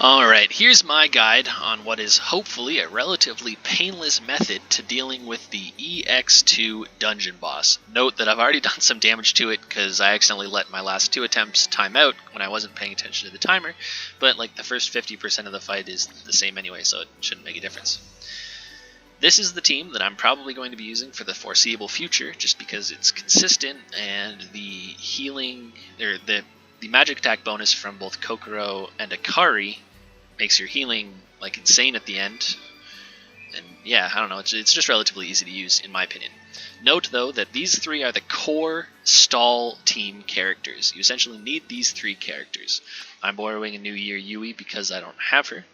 Alright, here's my guide on what is hopefully a relatively painless method to dealing with the EXII dungeon boss. Note that I've already done some damage to it because I accidentally let my last 2 attempts time out when I wasn't paying attention to the timer, but like the first 50% of the fight is the same anyway, so it shouldn't make a difference. This is the team that I'm probably going to be using for the foreseeable future, just because it's consistent and the healing, or the magic attack bonus from both Kokoro and Akari makes your healing like insane at the end. And yeah, I don't know, it's just relatively easy to use in my opinion. Note though that these 3 are the core stall team characters. You essentially need these 3 characters. I'm borrowing a NY.Yui because I don't have her.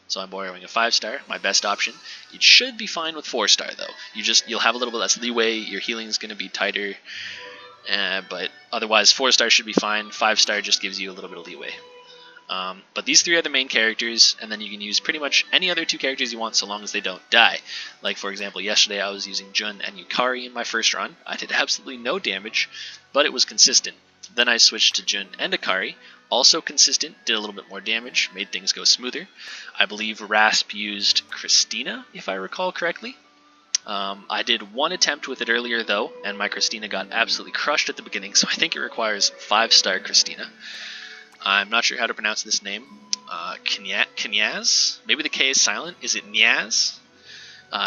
So I'm borrowing a 5-star, my best option. You should be fine with 4-star though. You'll have a little bit less leeway, your healing is going to be tighter, but otherwise 4-star should be fine. 5-star just gives you a little bit of leeway. But these 3 are the main characters, and then you can use pretty much any other 2 characters you want so long as they don't die. Like for example, yesterday I was using Jun and Yukari in my first run. I did absolutely no damage, but it was consistent. Then I switched to Jun and Akari, also consistent, did a little bit more damage, made things go smoother. I believe Rasp used Christina, if I recall correctly. I did 1 attempt with it earlier though, and my Christina got absolutely crushed at the beginning, so I think it requires 5-star Christina. I'm not sure how to pronounce this name. Knyaz? Maybe the K is silent. Is it Nyaz?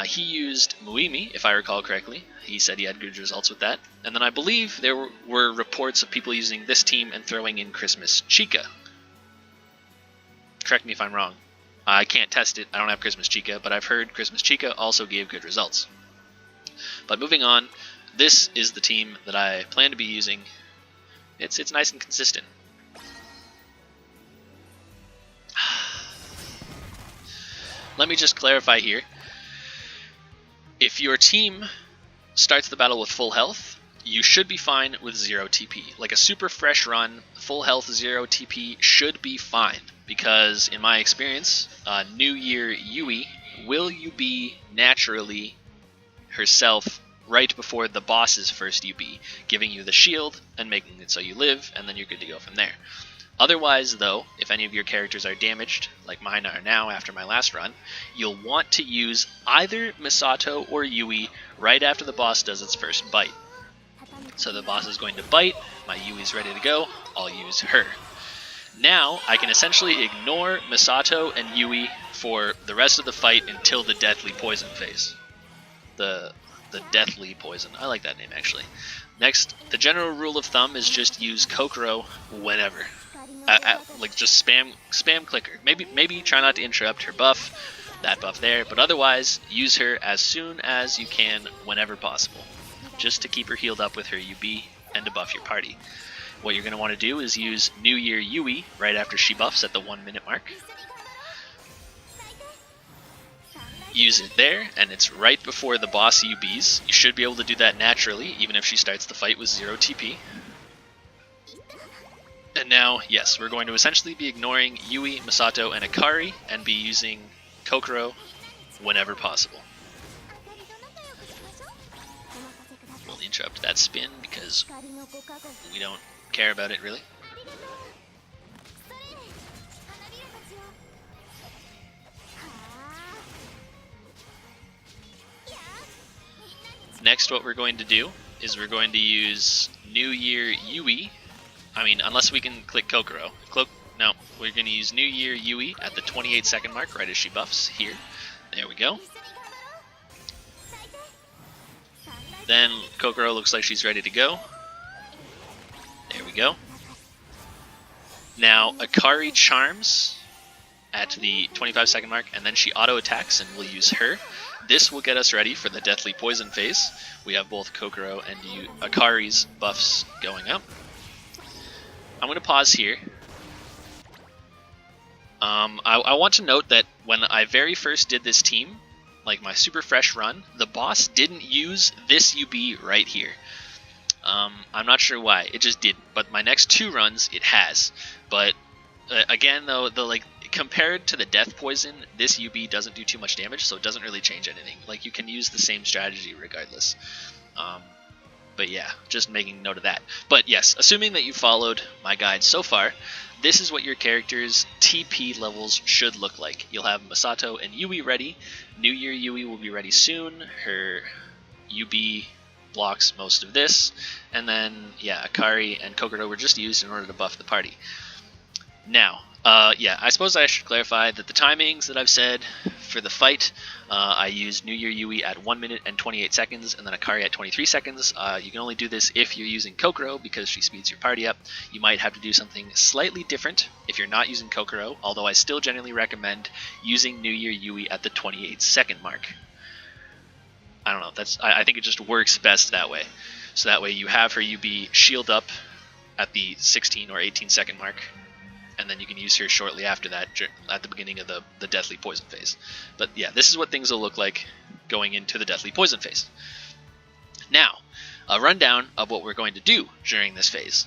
He used Muimi, if I recall correctly. He said he had good results with that. And then I believe there were reports of people using this team and throwing in Christmas Chica. Correct me if I'm wrong. I can't test it. I don't have Christmas Chica, but I've heard Christmas Chica also gave good results. But moving on, this is the team that I plan to be using. It's nice and consistent. Let me just clarify here. If your team starts the battle with full health, you should be fine with 0 TP. Like a super fresh run, full health 0 TP should be fine. Because in my experience, NY.Yui will you be naturally herself right before the boss's first UB, giving you the shield and making it so you live, and then you're good to go from there. Otherwise, though, if any of your characters are damaged, like mine are now after my last run, you'll want to use either Misato or Yui right after the boss does its first bite. So the boss is going to bite, my Yui's ready to go, I'll use her. Now, I can essentially ignore Misato and Yui for the rest of the fight until the Deathly Poison phase. The Deathly Poison, I like that name actually. Next, the general rule of thumb is just use Kokoro whenever. Like just spam clicker. Maybe try not to interrupt her buff, that buff there, but otherwise use her as soon as you can whenever possible, just to keep her healed up with her UB and to buff your party. What you're going to want to do is use NY.Yui right after she buffs at the 1-minute mark. Use it there, and it's right before the boss UBs. You should be able to do that naturally, even if she starts the fight with 0 TP. And now, yes, we're going to essentially be ignoring Yui, Misato, and Akari, and be using Kokoro whenever possible. We'll interrupt that spin because we don't care about it really. Next, what we're going to do is we're going to use NY.Yui. I mean, unless we can click Kokoro. No, we're going to use NY.Yui at the 28-second mark, right as she buffs here. There we go. Then Kokoro looks like she's ready to go. There we go. Now Akari charms at the 25-second mark, and then she auto-attacks, and we'll use her. This will get us ready for the Deathly Poison phase. We have both Kokoro and Akari's buffs going up. I'm going to pause here. I want to note that when I very first did this team, like my super fresh run, the boss didn't use this UB right here. I'm not sure why, it just didn't. But my next 2 runs, it has. But again, though, compared to the Death Poison, this UB doesn't do too much damage, so it doesn't really change anything. Like, you can use the same strategy regardless. But yeah, just making note of that. But yes, assuming that you followed my guide so far, this is what your character's TP levels should look like. You'll have Misato and Yui ready. New.Yui will be ready soon. Her UB blocks most of this. And then, yeah, Akari and Kokoro were just used in order to buff the party. Now, yeah, I suppose I should clarify that the timings that I've said for the fight, I use New.Yui at 1 minute and 28 seconds, and then Akari at 23 seconds. You can only do this if you're using Kokoro, because she speeds your party up. You might have to do something slightly different if you're not using Kokoro, although I still generally recommend using New.Yui at the 28-second mark. I don't know, I think it just works best that way. So that way you have her UB shield up at the 16 or 18-second mark, and then you can use her shortly after that at the beginning of the Deathly Poison phase. But yeah, this is what things will look like going into the Deathly Poison phase. Now, a rundown of what we're going to do during this phase.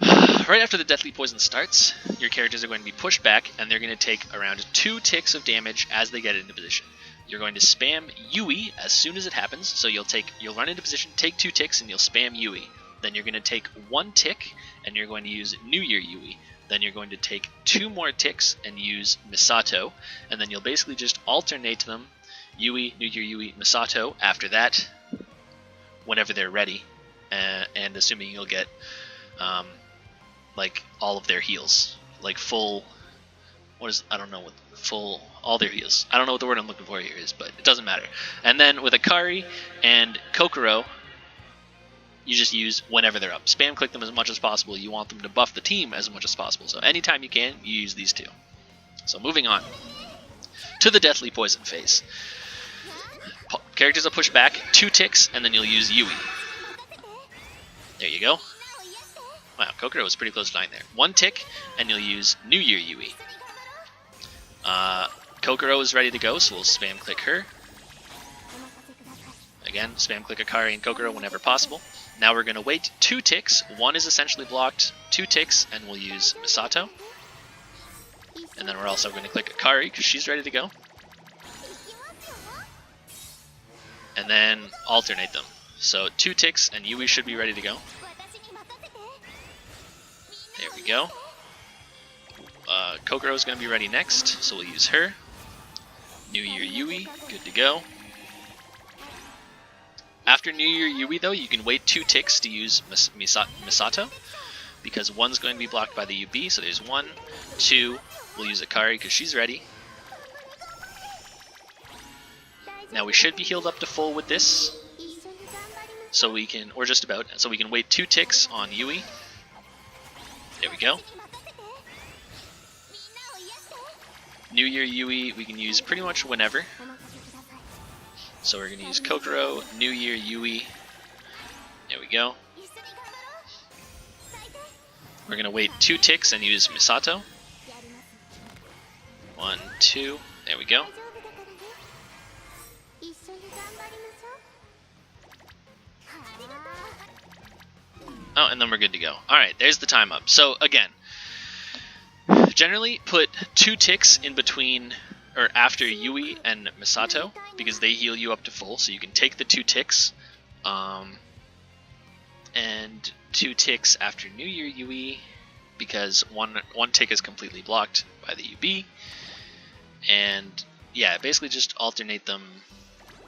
Right after the Deathly Poison starts, your characters are going to be pushed back, and they're going to take around 2 ticks of damage as they get into position. You're going to spam Yui as soon as it happens, so you'll run into position, take 2 ticks, and you'll spam Yui. Then you're going to take 1 tick, and you're going to use New.Yui. Then you're going to take 2 more ticks and use Misato, and then you'll basically just alternate them, Yui, New.Yui, Misato, after that, whenever they're ready, and assuming you'll get, like, all of their heals, like full, all their heals. I don't know what the word I'm looking for here is, but it doesn't matter. And then with Akari and Kokoro, you just use whenever they're up. Spam click them as much as possible. You want them to buff the team as much as possible. So anytime you can, you use these 2. So moving on to the Deathly Poison phase. Characters will push back 2 ticks, and then you'll use Yui. There you go. Wow, Kokoro was pretty close to dying there. 1 tick, and you'll use New.Yui. Kokoro is ready to go, so we'll spam click her. Again, spam click Akari and Kokoro whenever possible. Now we're going to wait 2 ticks. 1 is essentially blocked, 2 ticks, and we'll use Misato. And then we're also going to click Akari because she's ready to go. And then alternate them. So 2 ticks and Yui should be ready to go. There we go. Kokoro is going to be ready next, so we'll use her. New.Yui, good to go. After New.Yui though, you can wait 2 ticks to use Misato, because 1's going to be blocked by the UB, so there's 1, 2, we'll use Akari because she's ready. Now we should be healed up to full with this, so we can, or just about, so we can wait 2 ticks on Yui. There we go. New.Yui we can use pretty much whenever. So we're going to use Kokoro, New.Yui. There we go. We're going to wait 2 ticks and use Misato. 1, 2, there we go. Oh, and then we're good to go. Alright, there's the time up. So again, generally put 2 ticks in between or after Yui and Misato, because they heal you up to full, so you can take the 2 ticks, and 2 ticks after New.Yui, because one tick is completely blocked by the UB, and yeah, basically just alternate them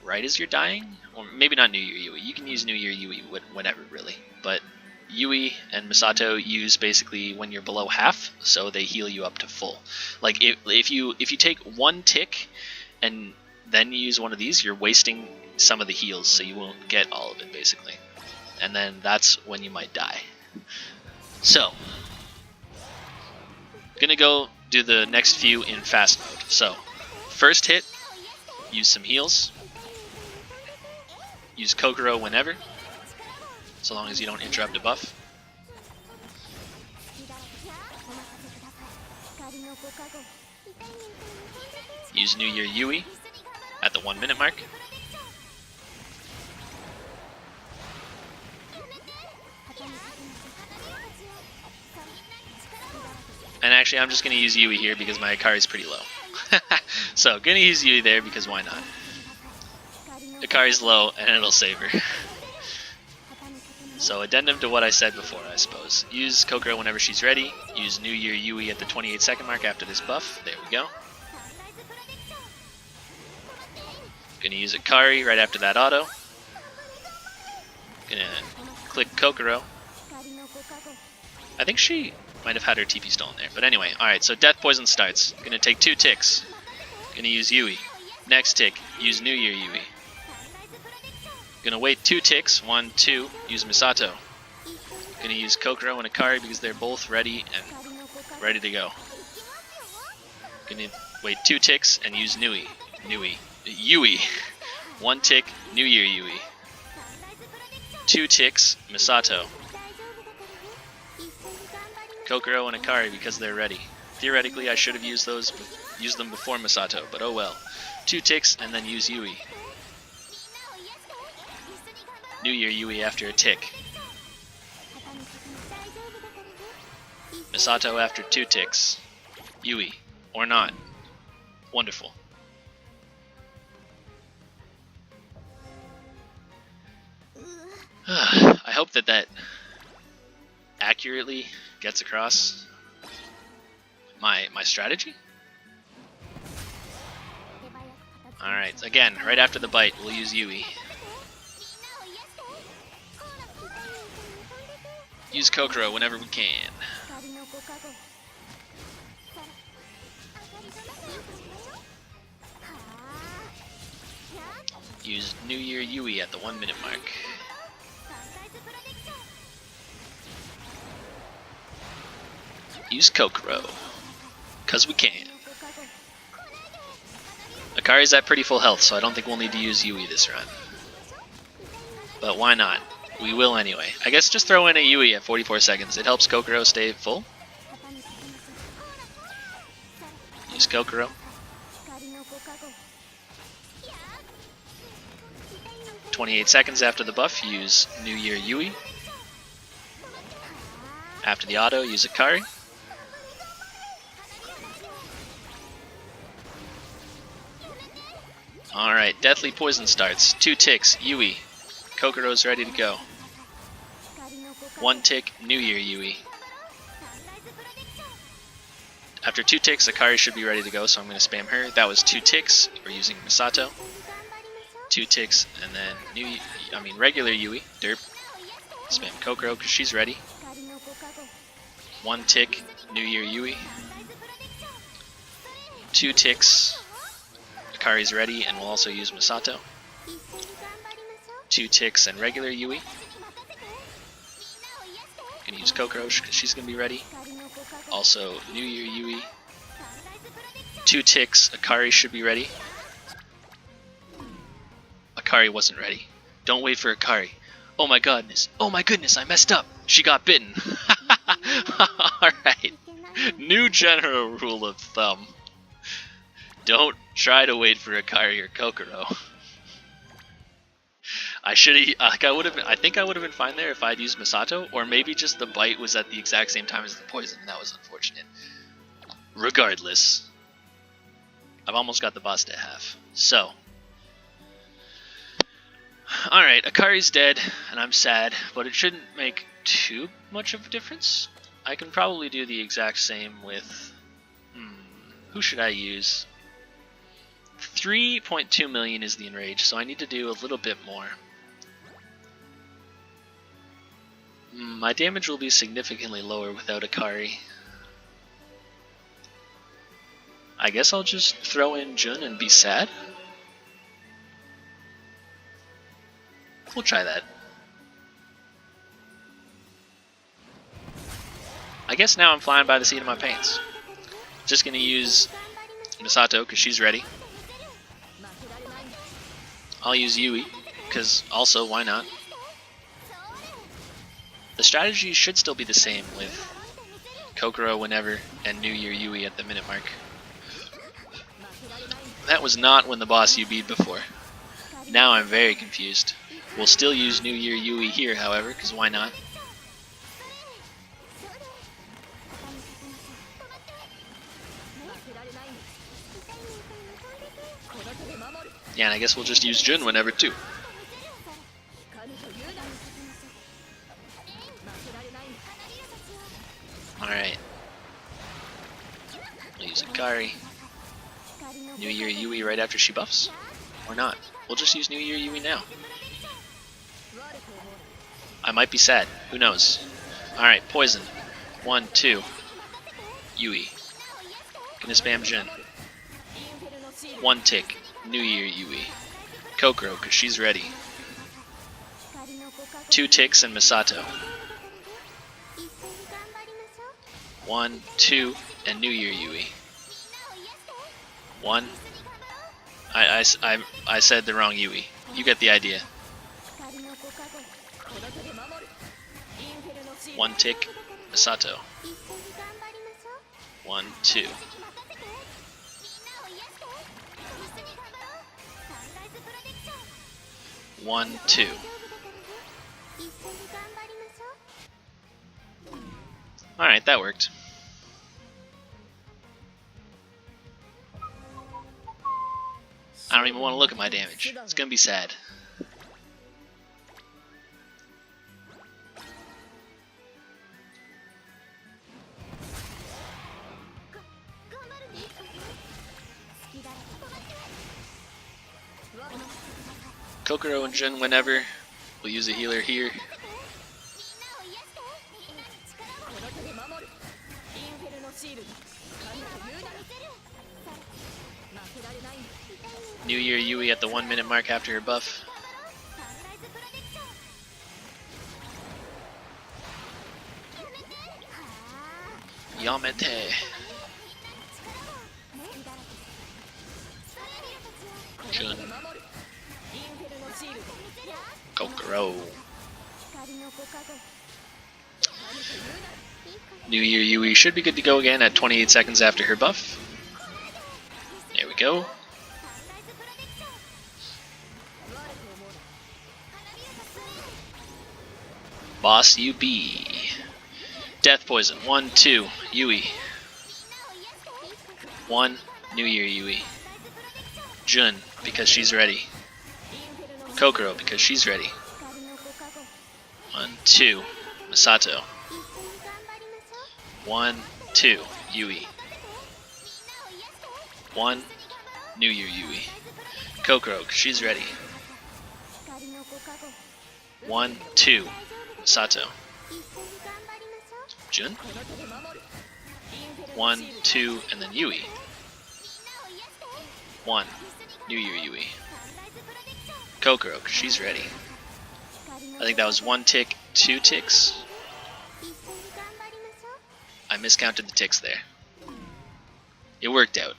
right as you're dying, or maybe not New.Yui, you can use New.Yui whenever really, but Yui and Misato use basically when you're below half, so they heal you up to full. Like if you take 1 tick and then you use one of these, you're wasting some of the heals, so you won't get all of it basically. And then that's when you might die. So, gonna go do the next few in fast mode. So, first hit, use some heals. Use Kokoro whenever, so long as you don't interrupt a buff. Use New.Yui at the 1 minute mark. And actually I'm just going to use Yui here because my Akari is pretty low. So going to use Yui there because why not? Akari's low and it'll save her. So addendum to what I said before, I suppose. Use Kokoro whenever she's ready. Use NY.Yui at the 28-second mark after this buff. There we go. Gonna use Akari right after that auto. Gonna click Kokoro. I think she might have had her TP stolen there. But anyway, alright, so Death Poison starts. Gonna take 2 ticks. Gonna use Yui. Next tick, use NY.Yui. Gonna wait 2 ticks. 1, 2, use Misato. Gonna use Kokoro and Akari because they're both ready and ready to go. Gonna wait 2 ticks and use Yui. 1 tick, NY.Yui. 2 ticks, Misato. Kokoro and Akari because they're ready. Theoretically, I should have used them before Misato, but oh well. 2 ticks and then use Yui. NY.Yui after a tick. Misato after 2 ticks. Yui. Or not. Wonderful. I hope that accurately gets across my strategy. Alright, again, right after the bite, we'll use Yui. Use Kokoro whenever we can. Use NY.Yui at the 1 minute mark. Use Kokoro, cause we can. Akari's at pretty full health, so I don't think we'll need to use Yui this run. But why not? We will anyway. I guess just throw in a Yui at 44 seconds. It helps Kokoro stay full. Use Kokoro. "28 seconds after the buff, use NY.Yui. After the auto, use Akari. Alright, Deathly Poison starts. 2 ticks, Yui. Kokoro's ready to go. 1 tick, NY.Yui. After 2 ticks, Akari should be ready to go, so I'm going to spam her. That was 2 ticks. We're using Misato. 2 ticks, and then regular Yui. Derp. Spam Kokoro because she's ready. 1 tick, NY.Yui. 2 ticks. Akari's ready, and we'll also use Misato. 2 ticks and regular Yui. Gonna use Kokoro because she's gonna be ready. Also NY.Yui. 2 ticks. Akari should be ready. Akari wasn't ready. Don't wait for Akari. Oh my goodness. Oh my goodness, I messed up. She got bitten. Alright. New general rule of thumb. Don't try to wait for Akari or Kokoro. I think I would have been fine there if I'd used Misato, or maybe just the bite was at the exact same time as the poison. That was unfortunate. Regardless, I've almost got the boss to half. So, alright, Akari's dead, and I'm sad, but it shouldn't make too much of a difference. I can probably do the exact same with... who should I use? 3.2 million is the Enrage, so I need to do a little bit more. My damage will be significantly lower without Akari. I guess I'll just throw in Jun and be sad? We'll try that. I guess now I'm flying by the seat of my pants. Just gonna use Misato because she's ready. I'll use Yui, because also, why not? The strategy should still be the same with Kokoro whenever and NY.Yui at the minute mark. That was not when the boss you beat before. Now I'm very confused. We'll still use NY.Yui here, however, because why not? Yeah, and I guess we'll just use Jun whenever too. use Akari. N.Y.Yui right after she buffs? Or not? We'll just use N.Y.Yui now. I might be sad. Who knows? Alright, poison. 1, 2. Yui. Gonna spam Jin. 1 tick. N.Y.Yui. Kokoro, because she's ready. 2 ticks and Misato. 1, 2, and N.Y.Yui. 1. I said the wrong Yui. You get the idea. 1 tick, Misato. 1, 2. 1, 2. Alright, that worked. I don't even want to look at my damage. It's gonna be sad. Kokoro and Jin whenever. We'll use a healer here. N.Y.Yui at the 1 minute mark after her buff. Yamete. Jun. Kokoro. N.Y.Yui should be good to go again at 28 seconds after her buff. There we go. Boss UB. Death poison. 1, 2. Yui. 1. N.Y.Yui. Jun, because she's ready. Kokoro, because she's ready. 1, 2. Misato. 1, 2. Yui. 1. N.Y.Yui. Kokoro, she's ready. 1, 2. Misato. Jun. 1, 2, and then Yui. 1. N.Y.Yui. Kokoro, she's ready. I think that was 1 tick, 2 ticks. I miscounted the ticks there. It worked out.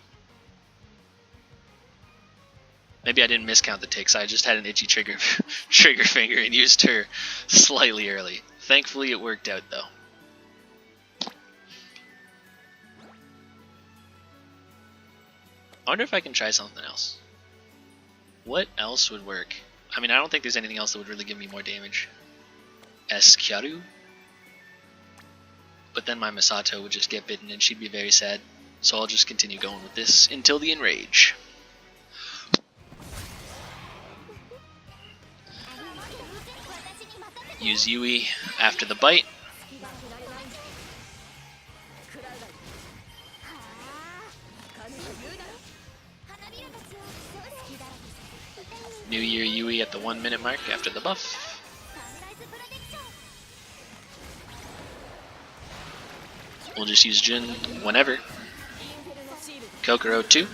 Maybe I didn't miscount the ticks, I just had an itchy trigger finger and used her slightly early. Thankfully it worked out though. I wonder if I can try something else. What else would work? I mean, I don't think there's anything else that would really give me more damage. Kyaru? But then my Misato would just get bitten and she'd be very sad. So I'll just continue going with this until the Enrage. Use Yui after the bite. N.Y.Yui at the 1 minute mark after the buff. We'll just use Jin whenever. Kokoro 2.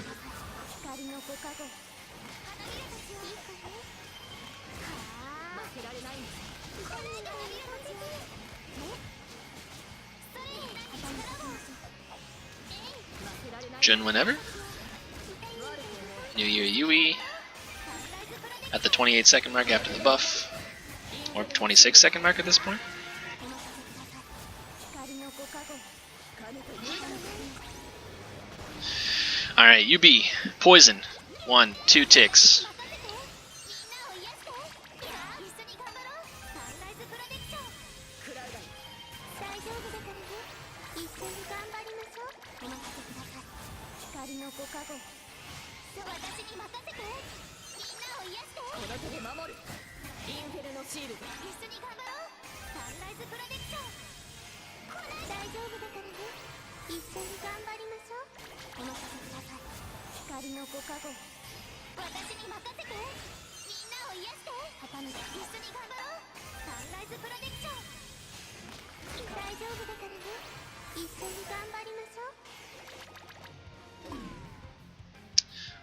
Jin whenever. N.Y.Yui at the 28 second mark after the buff. Or 26 second mark at this point. Alright, UB. Poison. 1, 2 ticks.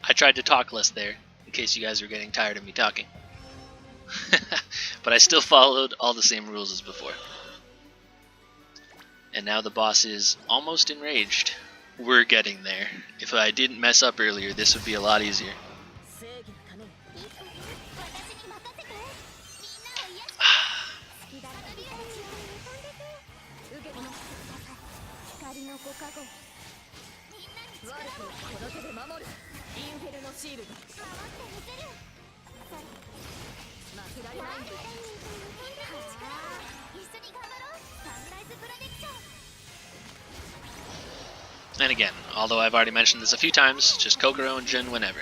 I tried to talk less there, in case you guys were getting tired of me talking. But I still followed all the same rules as before. And now the boss is almost enraged. We're getting there. If I didn't mess up earlier, this would be a lot easier. And again, although I've already mentioned this a few times, just Kokoro and Jin whenever.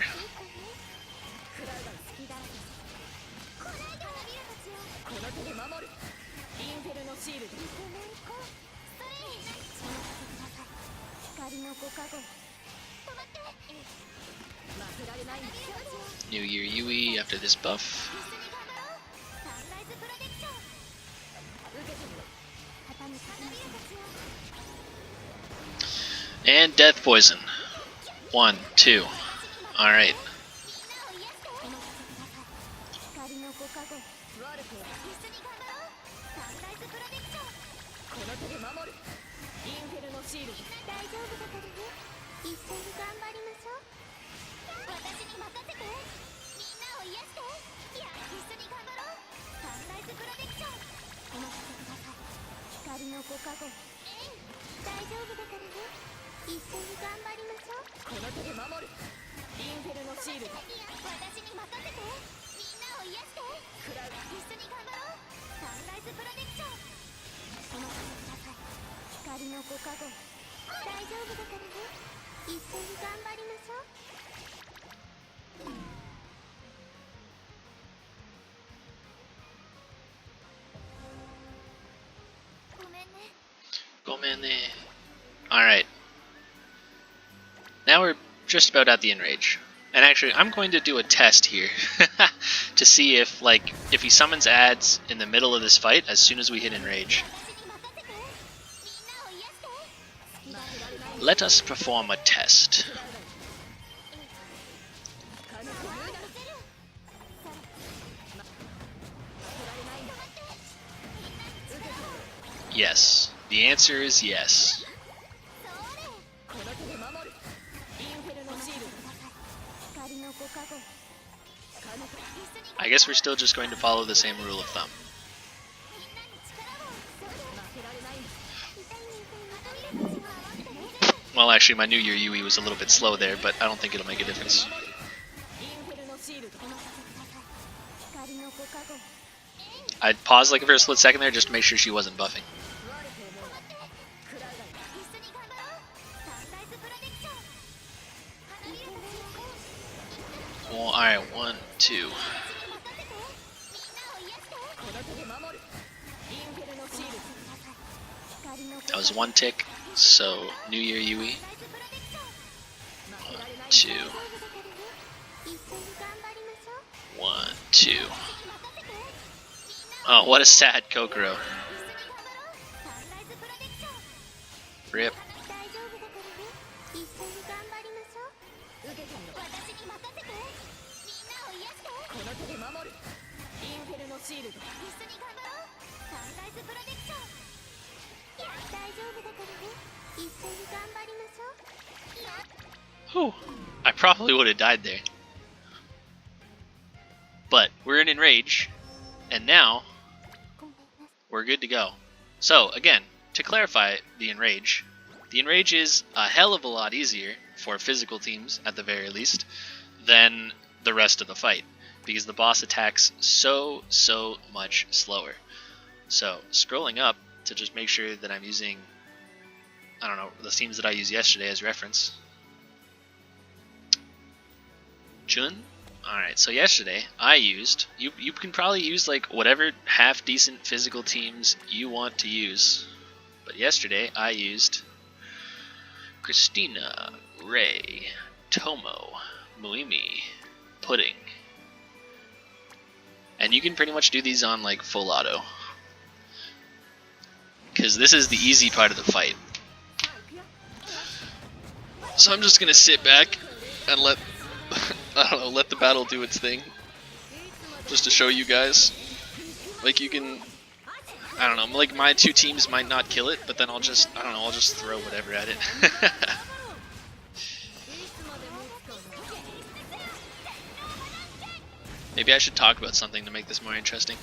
NY.Yui after this buff. And Death Poison. 1, 2. Alright. Alright. Now we're just about at the Enrage. And actually, I'm going to do a test here to see if he summons ads in the middle of this fight as soon as we hit Enrage. Let us perform a test. Yes. The answer is yes. I guess we're still just going to follow the same rule of thumb. Well, actually, my NY.Yui was a little bit slow there, but I don't think it'll make a difference. I'd pause like for a split second there just to make sure she wasn't buffing. Well, alright, 1, 2. That was 1 tick, so NY.Yui. 1, 2. 1, 2. Oh, what a sad Kokoro. Rip. Whew. I probably would have died there. But we're in Enrage, and now we're good to go. So, again, to clarify the Enrage is a hell of a lot easier for physical teams, at the very least, than the rest of the fight, because the boss attacks so much slower. So, scrolling up to just make sure that I'm using, I don't know, the teams that I used yesterday as reference. Jun? Alright, so yesterday I used, you can probably use like whatever half decent physical teams you want to use, but yesterday I used Christina, Ray, Tomo, Muimi. Pudding. And you can pretty much do these on like full auto. Because this is the easy part of the fight. So I'm just gonna sit back and let let the battle do its thing. Just to show you guys. Like you can, I don't know, like my two teams might not kill it, but then I'll just, I don't know, I'll just throw whatever at it. Maybe I should talk about something to make this more interesting.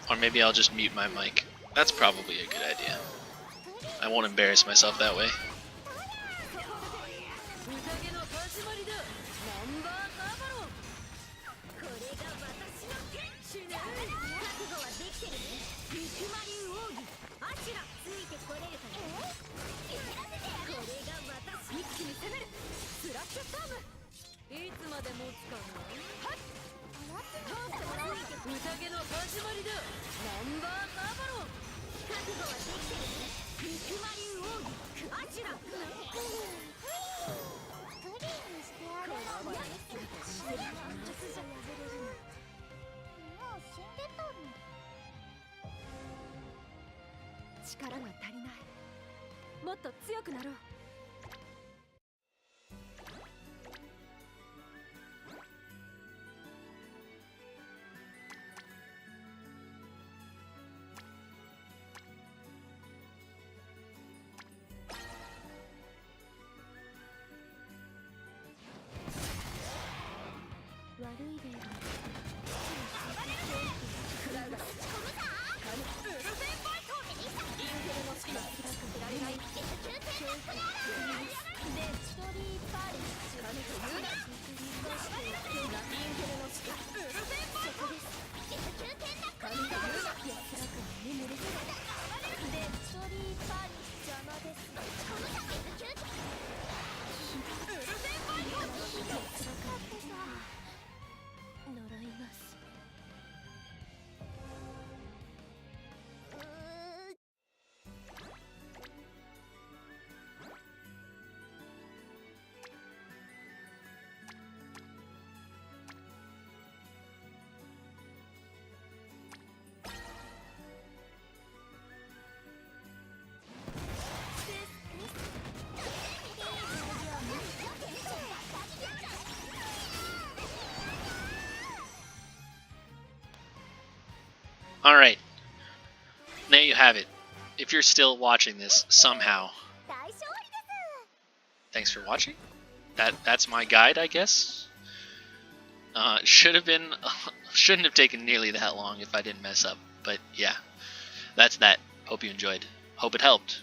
Or maybe I'll just mute my mic. That's probably a good idea. I won't embarrass myself that way. Alright, there you have it. If you're still watching this somehow, thanks for watching. That's my guide, I guess. Shouldn't have taken nearly that long if I didn't mess up, but yeah, that's that. Hope you enjoyed. Hope it helped.